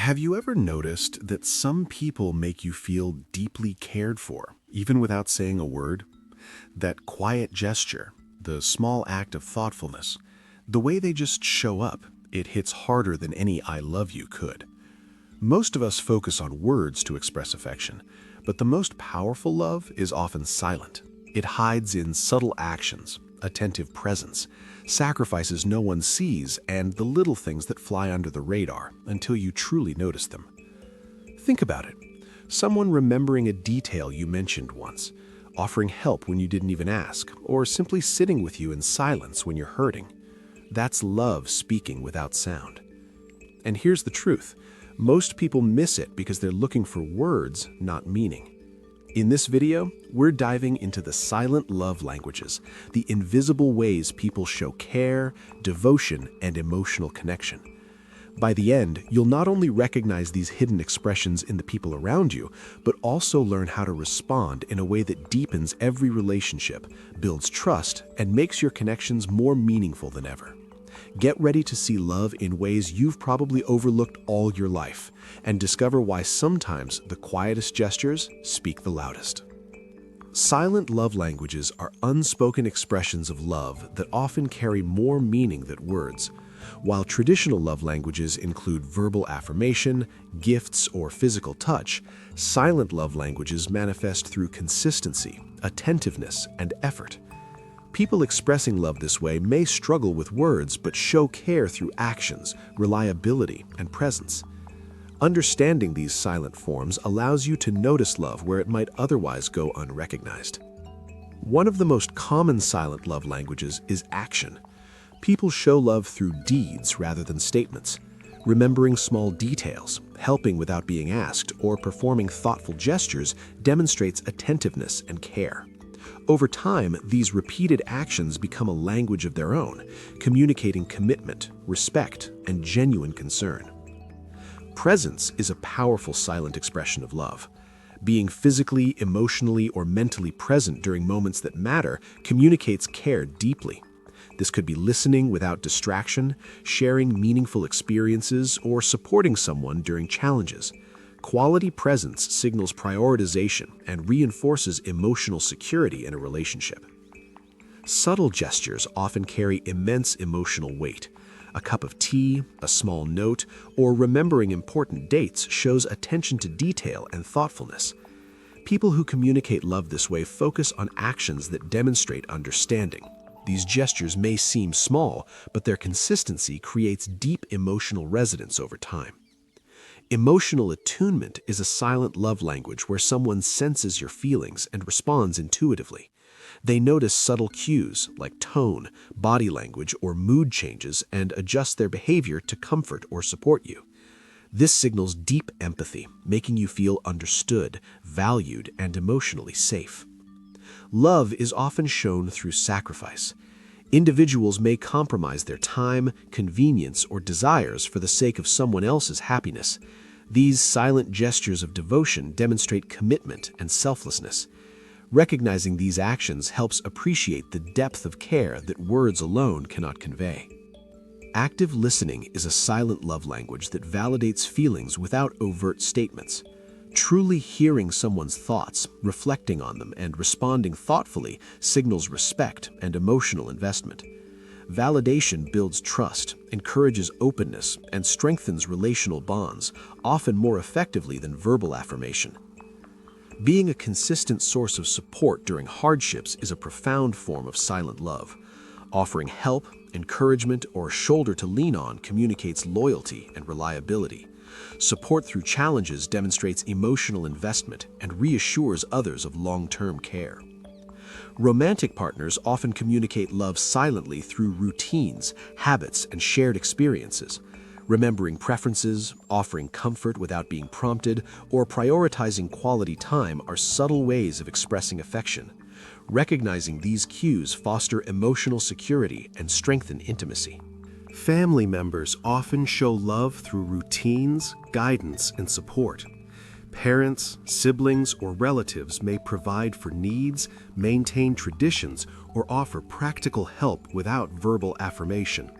Have you ever noticed that some people make you feel deeply cared for, even without saying a word? That quiet gesture, the small act of thoughtfulness, the way they just show up, it hits harder than any "I love you" could. Most of us focus on words to express affection, but the most powerful love is often silent. It hides in subtle actions, attentive presence, sacrifices no one sees, and the little things that fly under the radar until you truly notice them. Think about it. Someone remembering a detail you mentioned once, offering help when you didn't even ask, or simply sitting with you in silence when you're hurting. That's love speaking without sound. And here's the truth. Most people miss it because they're looking for words, not meaning. In this video, we're diving into the silent love languages, the invisible ways people show care, devotion, and emotional connection. By the end, you'll not only recognize these hidden expressions in the people around you, but also learn how to respond in a way that deepens every relationship, builds trust, and makes your connections more meaningful than ever. Get ready to see love in ways you've probably overlooked all your life, and discover why sometimes the quietest gestures speak the loudest. Silent love languages are unspoken expressions of love that often carry more meaning than words. While traditional love languages include verbal affirmation, gifts, or physical touch, silent love languages manifest through consistency, attentiveness, and effort. People expressing love this way may struggle with words but show care through actions, reliability, and presence. Understanding these silent forms allows you to notice love where it might otherwise go unrecognized. One of the most common silent love languages is action. People show love through deeds rather than statements. Remembering small details, helping without being asked, or performing thoughtful gestures demonstrates attentiveness and care. Over time, these repeated actions become a language of their own, communicating commitment, respect, and genuine concern. Presence is a powerful silent expression of love. Being physically, emotionally, or mentally present during moments that matter communicates care deeply. This could be listening without distraction, sharing meaningful experiences, or supporting someone during challenges. Quality presence signals prioritization and reinforces emotional security in a relationship. Subtle gestures often carry immense emotional weight. A cup of tea, a small note, or remembering important dates shows attention to detail and thoughtfulness. People who communicate love this way focus on actions that demonstrate understanding. These gestures may seem small, but their consistency creates deep emotional resonance over time. Emotional attunement is a silent love language where someone senses your feelings and responds intuitively. They notice subtle cues like tone, body language, or mood changes and adjust their behavior to comfort or support you. This signals deep empathy, making you feel understood, valued, and emotionally safe. Love is often shown through sacrifice. Individuals may compromise their time, convenience, or desires for the sake of someone else's happiness. These silent gestures of devotion demonstrate commitment and selflessness. Recognizing these actions helps appreciate the depth of care that words alone cannot convey. Active listening is a silent love language that validates feelings without overt statements. Truly hearing someone's thoughts, reflecting on them, and responding thoughtfully signals respect and emotional investment. Validation builds trust, encourages openness, and strengthens relational bonds, often more effectively than verbal affirmation. Being a consistent source of support during hardships is a profound form of silent love. Offering help, encouragement, or a shoulder to lean on communicates loyalty and reliability. Support through challenges demonstrates emotional investment and reassures others of long-term care. Romantic partners often communicate love silently through routines, habits, and shared experiences. Remembering preferences, offering comfort without being prompted, or prioritizing quality time are subtle ways of expressing affection. Recognizing these cues foster emotional security and strengthen intimacy. Family members often show love through routines, guidance, and support. Parents, siblings, or relatives may provide for needs, maintain traditions, or offer practical help without verbal affirmation.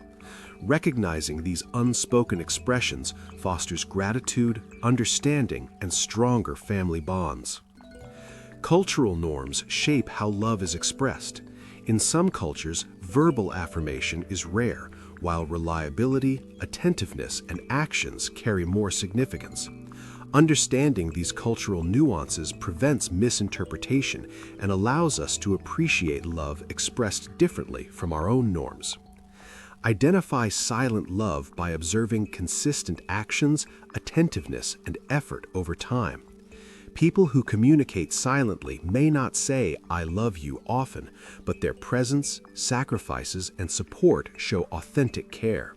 Recognizing these unspoken expressions fosters gratitude, understanding, and stronger family bonds. Cultural norms shape how love is expressed. In some cultures, verbal affirmation is rare, while reliability, attentiveness, and actions carry more significance. Understanding these cultural nuances prevents misinterpretation and allows us to appreciate love expressed differently from our own norms. Identify silent love by observing consistent actions, attentiveness, and effort over time. People who communicate silently may not say, "I love you" often, but their presence, sacrifices, and support show authentic care.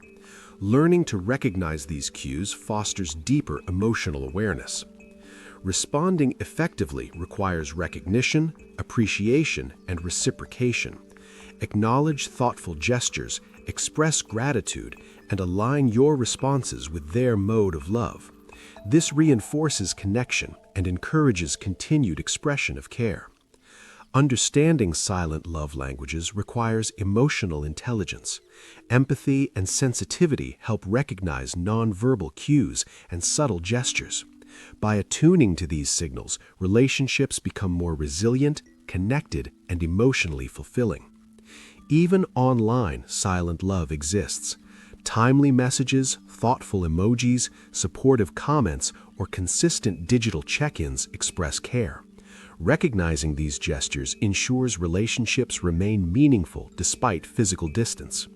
Learning to recognize these cues fosters deeper emotional awareness. Responding effectively requires recognition, appreciation, and reciprocation. Acknowledge thoughtful gestures, express gratitude, and align your responses with their mode of love. This reinforces connection and encourages continued expression of care. Understanding silent love languages requires emotional intelligence. Empathy and sensitivity help recognize nonverbal cues and subtle gestures. By attuning to these signals, relationships become more resilient, connected, and emotionally fulfilling. Even online, silent love exists. Timely messages, thoughtful emojis, supportive comments, or consistent digital check-ins express care. Recognizing these gestures ensures relationships remain meaningful despite physical distance.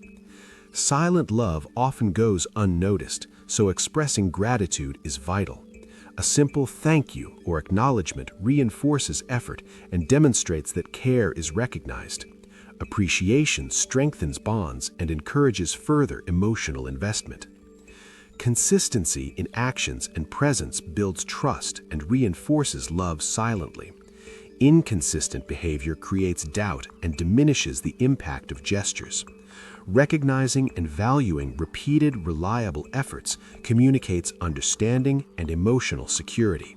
Silent love often goes unnoticed, so expressing gratitude is vital. A simple thank you or acknowledgement reinforces effort and demonstrates that care is recognized. Appreciation strengthens bonds and encourages further emotional investment. Consistency in actions and presence builds trust and reinforces love silently. Inconsistent behavior creates doubt and diminishes the impact of gestures. Recognizing and valuing repeated, reliable efforts communicates understanding and emotional security.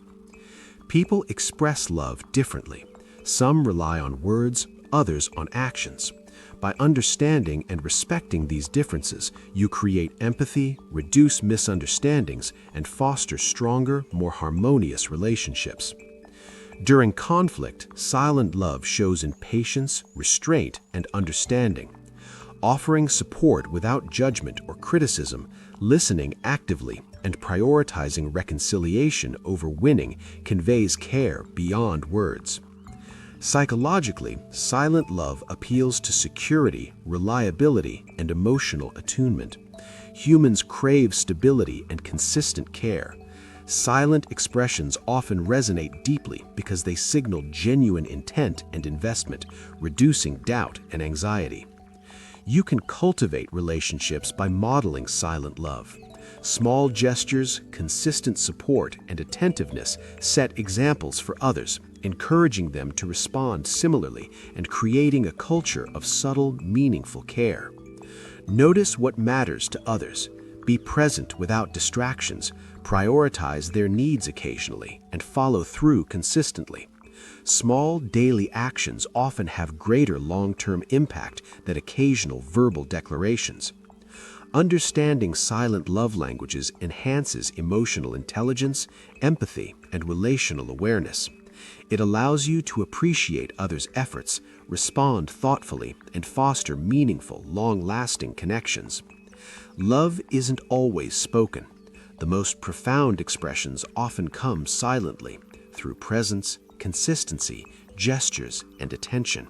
People express love differently. Some rely on words, others on actions. By understanding and respecting these differences, you create empathy, reduce misunderstandings, and foster stronger, more harmonious relationships. During conflict, silent love shows in patience, restraint, and understanding. Offering support without judgment or criticism, listening actively, and prioritizing reconciliation over winning conveys care beyond words. Psychologically, silent love appeals to security, reliability, and emotional attunement. Humans crave stability and consistent care. Silent expressions often resonate deeply because they signal genuine intent and investment, reducing doubt and anxiety. You can cultivate relationships by modeling silent love. Small gestures, consistent support, and attentiveness set examples for others, encouraging them to respond similarly and creating a culture of subtle, meaningful care. Notice what matters to others. Be present without distractions, prioritize their needs occasionally, and follow through consistently. Small daily actions often have greater long-term impact than occasional verbal declarations. Understanding silent love languages enhances emotional intelligence, empathy, and relational awareness. It allows you to appreciate others' efforts, respond thoughtfully, and foster meaningful, long-lasting connections. Love isn't always spoken. The most profound expressions often come silently, through presence, consistency, gestures, and attention.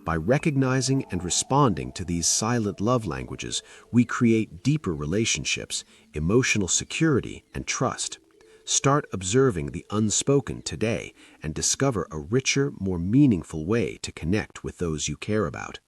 By recognizing and responding to these silent love languages, we create deeper relationships, emotional security, and trust. Start observing the unspoken today and discover a richer, more meaningful way to connect with those you care about.